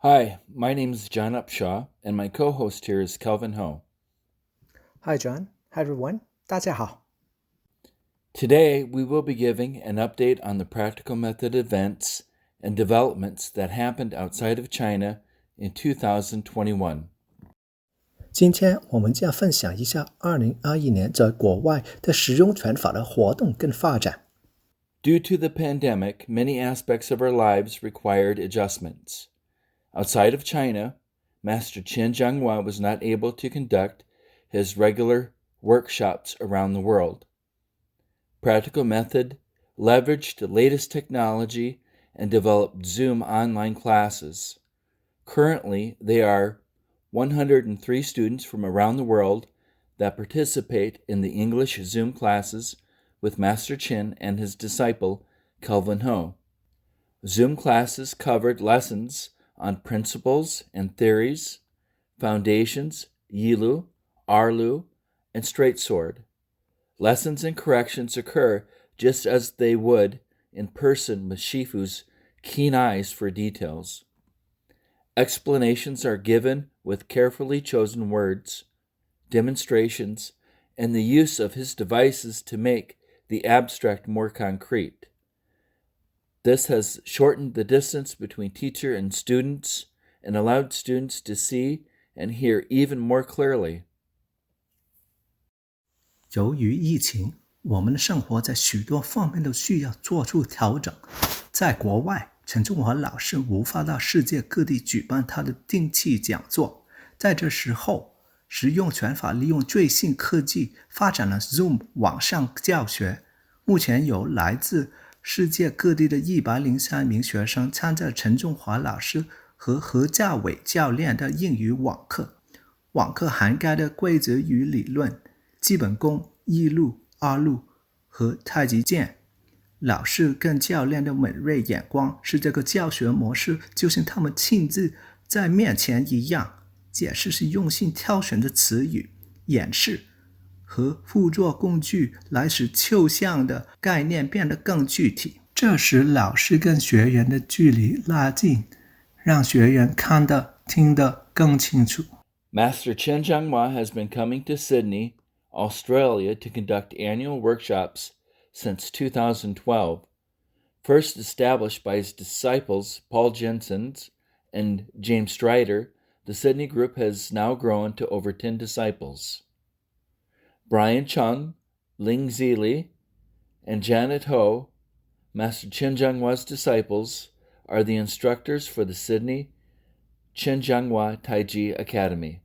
Hi, my name is John Upshaw, and my co-host here is Kelvin Ho. Hi, John. Hi, everyone. 大家好。 Today, we will be giving an update on the practical method events and developments that happened outside of China in 2021. 今天我们将分享一下2021年在国外的实用拳法的活动跟发展。 Due to the pandemic, many aspects of our lives required adjustments. Outside of China, Master Chen Zhonghua was not able to conduct his regular workshops around the world. Practical Method leveraged the latest technology and developed Zoom online classes. Currently, there are 103 students from around the world that participate in the English Zoom classes with Master Chen and his disciple, Kelvin Ho. Zoom classes covered lessons on principles and theories, foundations, Yilu, Arlu, and straight sword. Lessons and corrections occur just as they would in person with Shifu's keen eyes for details. Explanations are given with carefully chosen words, demonstrations, and the use of his devices to make the abstract more concrete. This has shortened the distance between teacher and students and allowed students to see and hear even more clearly. 由于疫情，我们的生活在许多方面都需要做出调整。在国外，陈中华老师无法到世界各地举办他的定期讲座。在这时候，实用拳法利用最新科技发展了 Zoom 网上教学。目前有来自世界各地的103名学生参加陈中华老师和何家伟教练的英语网课。网课涵盖的规则与理论、基本功、一路、二路和太极剑。老师跟教练的敏锐眼光使这个教学模式就像他们亲自在面前一样。解释是用心挑选的词语、演示和辅助工具来使抽象的概念变得更具体。这使老师跟学员的距离拉近，让学员看得、听得更清楚。 Master Chen Zhonghua has been coming to Sydney, Australia to conduct annual workshops since 2012. First established by his disciples Paul Jensens and James Strider, the Sydney group has now grown to over 10 disciples. Brian Chung, Ling Zili, and Janet Ho, Master Chen Zhonghua's disciples, are the instructors for the Sydney Chen Zhonghua Taiji Academy.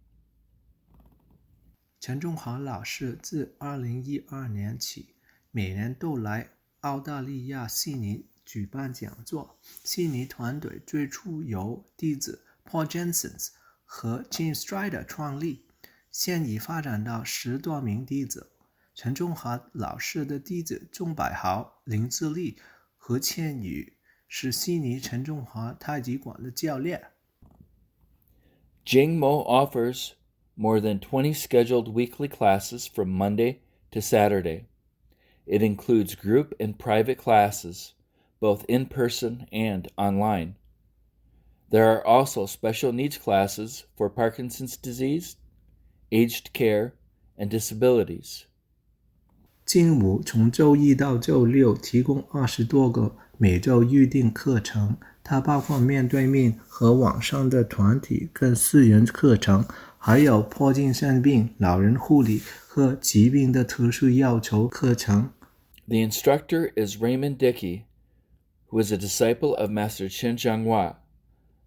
陈中华老师自2012年起，每年都来澳大利亚悉尼举办讲座。悉尼团队最初由弟子 Paul Jensens 和 James Strider 创立，现已发展到10多名弟子。陈中华老师的弟子钟百豪、林自立和千羽是悉尼陈中华太极馆的教练。 Jing Mo offers more than 20 scheduled weekly classes from Monday to Saturday. It includes group and private classes, both in person and online. There are also special needs classes for Parkinson's disease, aged care, and disabilities. 金武从周一到周六提供20多个每周预定课程，它包括面对面和网上的团体跟私人课程，还有迫近生病、老人护理和疾病的特殊要求课程。 The instructor is Raymond Dickey, who is a disciple of Master Chen Zhonghua.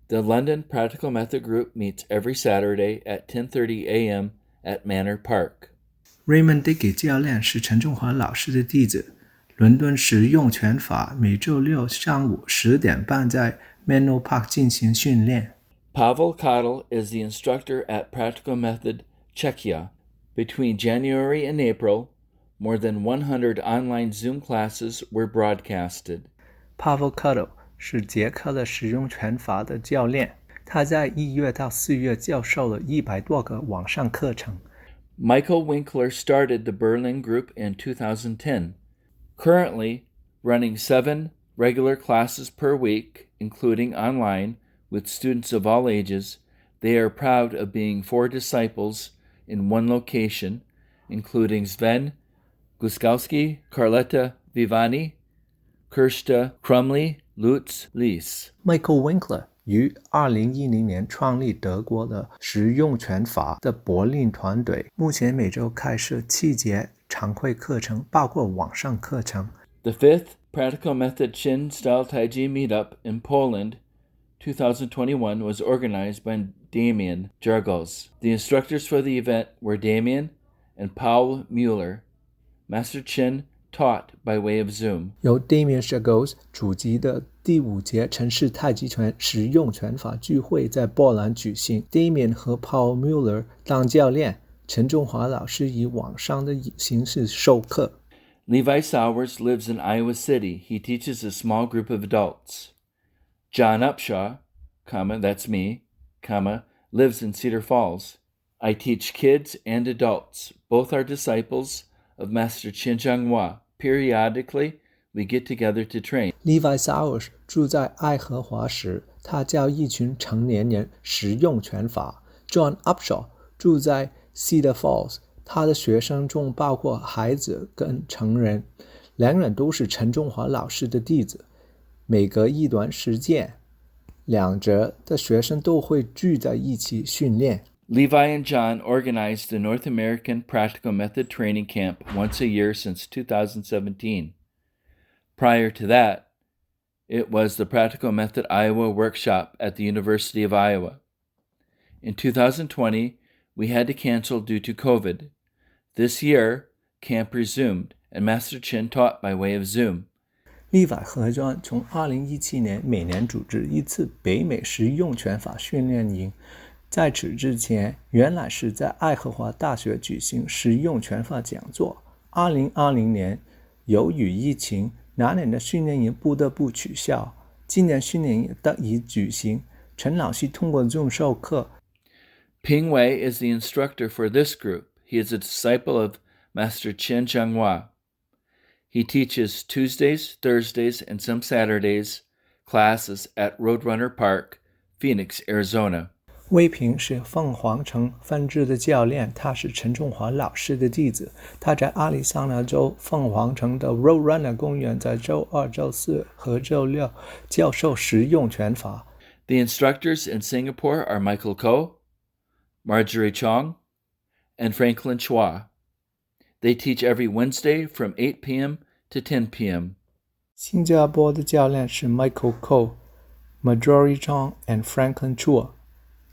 The London Practical Method Group meets every Saturday at 10:30 a.m. at Manor Park. Raymond Dickey 教练是陈中华老师的弟子。伦敦实用拳法每周六上午10点半在 Manor Park 进行训练。 Pavel Kotl is the instructor at Practical Method Czechia. Between January and April, more than 100 online Zoom classes were broadcasted. Pavel Kotl 是捷克的实用拳法的教练，他在1月到4月教授了100多个网上课程。 Michael Winkler started the Berlin group in 2010, currently running 7 regular classes per week, including online, with students of all ages. They are proud of being 4 disciples in one location, including Sven Guskowski, Carletta Vivani, Kirsta Crumley, Lutz Lies. Michael Winkler 于2010年创立德国的实用拳法的柏林团队，目前每周开设7节常规课程，包括网上课程。The 5th Practical Method Chen Style Taiji Meetup in Poland 2021 was organized by Damian Jargos. The instructors for the event were Damian and Paul Mueller. Master Chen taught by way of Zoom. 由 Damian Jargos 主集的第5节陈式太极拳实用拳法聚会在波兰举行。Damian 和 Paul Mueller 当教练，陈中华老师以网上的形式授课。Levi Sowers lives in Iowa City. He teaches a small group of adults. John Upshaw, that's me, lives in Cedar Falls. I teach kids and adults. Both are disciples of Master Chen Zhonghua. Periodically, we get together to train. Levi Sowers 住在爱荷华市，他教一群成年人实用拳法。John Upshaw 住在 Cedar Falls， 他的学生中包括孩子跟成人，两人都是陈中华老师的弟子。每隔一段时间，两者的学生都会聚在一起训练。Levi and John organized the North American Practical Method Training Camp once a year since 2017. Prior to that, it was the Practical Method Iowa Workshop at the University of Iowa. In 2020, we had to cancel due to COVID. This year, camp resumed, and Master Chen taught by way of Zoom. 立法和专从2017年每年组织一次北美实用拳法训练营，在此之前，原来是在爱荷华大学举行实用拳法讲座。2020年，由于疫情，那年的训练营不得不取消。今年训练营得以举行，陈老师通过 Zoom 授课。Ping Wei is the instructor for this group. He is a disciple of Master Chen Zhonghua. He teaches Tuesdays, Thursdays, and some Saturdays classes at Roadrunner Park, Phoenix, Arizona. 魏平是凤凰城分支的教练，他是陈中华老师的弟子。他在亚利桑那州凤凰城的 Roadrunner 公园在周2、周4和周6教授实用拳法。The instructors in Singapore are Michael Ko, Marjorie Chong, and Franklin Chua. They teach every Wednesday from 8 p.m. to 10 p.m. 新加坡的教练是 Michael Ko、Marjorie Chong and Franklin Chua。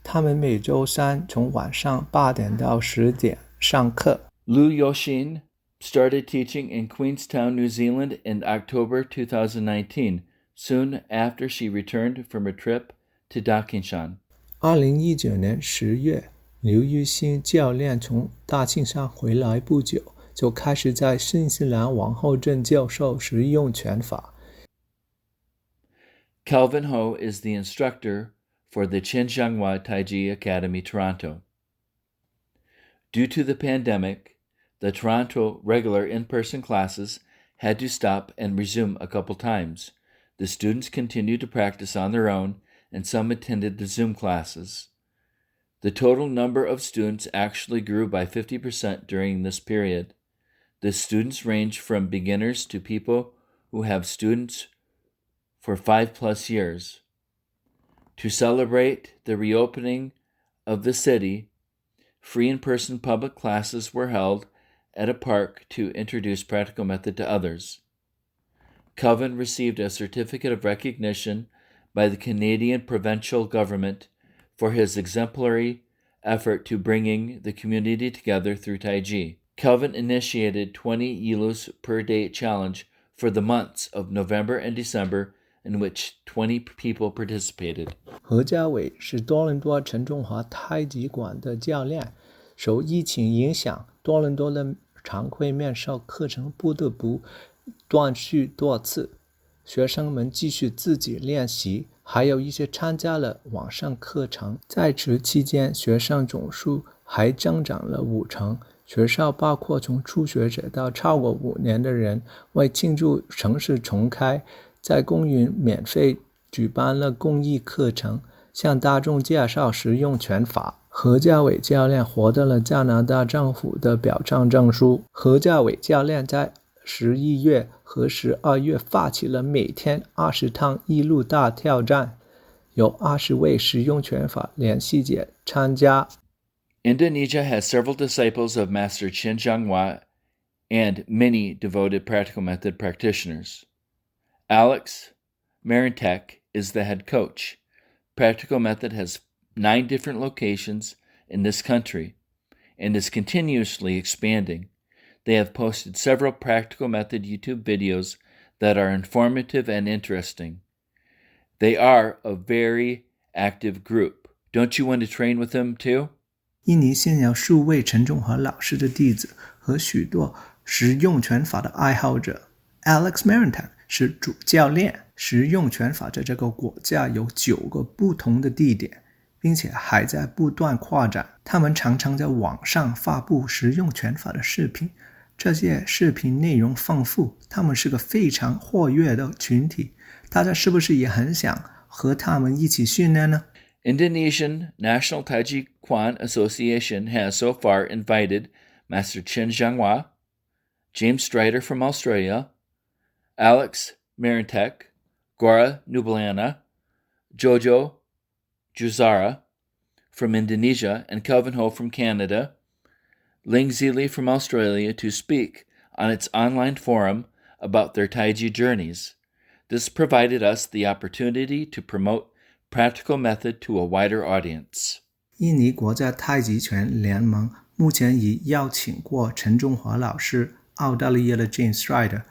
他们每周三从晚上8点到10点上课。Lu Yoshin started teaching in Queenstown, New Zealand in October 2019, soon after she returned from a trip to Dakinshan. 2019年10月，刘玉新教练从大庆山回来不久，就开始在新西兰皇后镇教授实用拳法。Kelvin Ho is the instructor for the Chen Zhonghua Taiji Academy, Toronto. Due to the pandemic, the Toronto regular in-person classes had to stop and resume a couple times. The students continued to practice on their own, and some attended the Zoom classes. The total number of students actually grew by 50% during this period. The students range from beginners to people who have students for 5+ years. To celebrate the reopening of the city, free in-person public classes were held at a park to introduce practical method to others. Kelvin received a certificate of recognition by the Canadian provincial government for his exemplary effort to bringing the community together through Taiji. Kelvin initiated 20 Yilus per day challenge for the months of November and December, in which 20 people participated. 何家伟是多伦多陈中华太极馆的教练，受疫情影响，多伦多的常规面授课程不得不断续多次，学生们继续自己练习，还有一些参加了网上课程。在此期间，学生总数还增长了5成。学校包括从初学者到超过5年的人，为庆祝城市重开，在公园免费举办了公益课程，向大众介绍实用拳法。何家伟教练获得了加拿大政府的表彰证书。何家伟教练在11月和12月发起了每天20趟一路大挑战，有20位实用拳法联系者参加。Indonesia has several disciples of Master Chen Zhonghua and many devoted practical method practitioners. Alex Marintek is the head coach. Practical Method has 9 different locations in this country and is continuously expanding. They have posted several Practical Method YouTube videos that are informative and interesting. They are a very active group. Don't you want to train with them too? 印尼现有数位陈中华老师的弟子和许多实用拳法的爱好者。Alex Marintek 是主教练。实用拳法在这个国家有9个不同的地点，并且还在不断扩展。他们常常在网上发布实用拳法的视频，这些视频内容丰富，他们是个非常活跃的群体。大家是不是也很想和他们一起训练呢？ Indonesian National Taijiquan Association has so far invited Master Chen Zhonghua, James Strider from Australia, Alex Marintek, Gora Nublana, Jojo Juzara from Indonesia, and Kelvin Ho from Canada, Ling Zili from Australia to speak on its online forum about their Taiji journeys. This provided us the opportunity to promote practical method to a wider audience. 印尼国家太极拳联盟目前已邀请过陈中华老师、澳大利亚的 James Strider、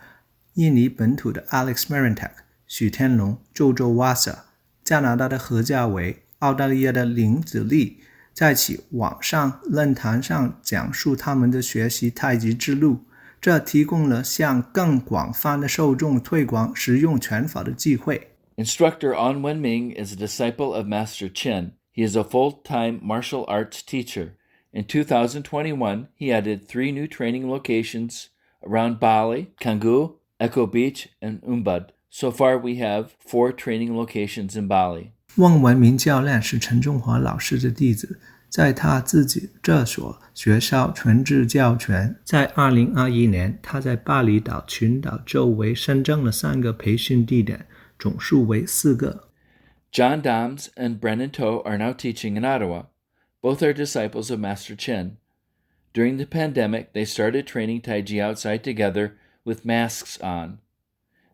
印尼本土的 Alex Marintek、许天龙、Jojo Wasa、加拿大的何家伟、澳大利亚的林子立，在其网上论坛上讲述他们的学习太极之路，这提供了向更广泛的受众推广实用拳法的机会。Instructor On Wenming is a disciple of Master Chen. He is a full-time martial arts teacher. In 2021, he added 3 new training locations around Bali, Kungfu, Echo Beach, and Ubud. So far, we have 4 training locations in Bali. 汪文明教练是陈中华老师的弟子，在他自己这所学校全职教拳。在2021年，他在巴厘岛群岛周围新增了3个培训地点，总数为4个。John Doms and Brennan Toh are now teaching in Ottawa. Both are disciples of Master Chen. During the pandemic, they started training Taiji outside together with masks on.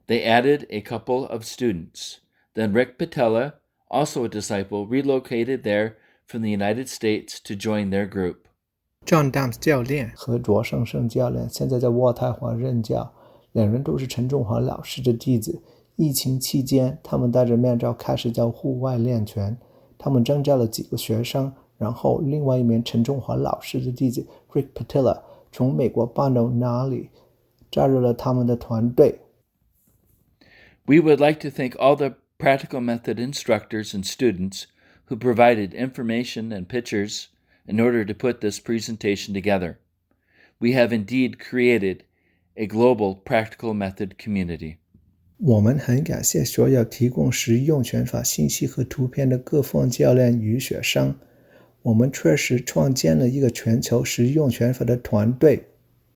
They added a couple of students. Then Rick Patella, also a disciple, relocated there from the United States to join their group. John Doms 教练和卓胜胜教练现在在渥太华任教，两人都是陈中华老师的弟子。疫情期间，他们戴着面罩开始在户外练拳。他们征召了几个学生，然后另外一名陈中华老师的弟子 Rick Patilla 从美国搬到那里，加入了他们的团队。We would like to thank all the practical method instructors and students who provided information and pictures in order to put this presentation together. We have indeed created a global practical method community. 我们很感谢所有提供实用拳法信息和图片的各方教练与学生。我们确实创建了一个全球实用拳法的团队。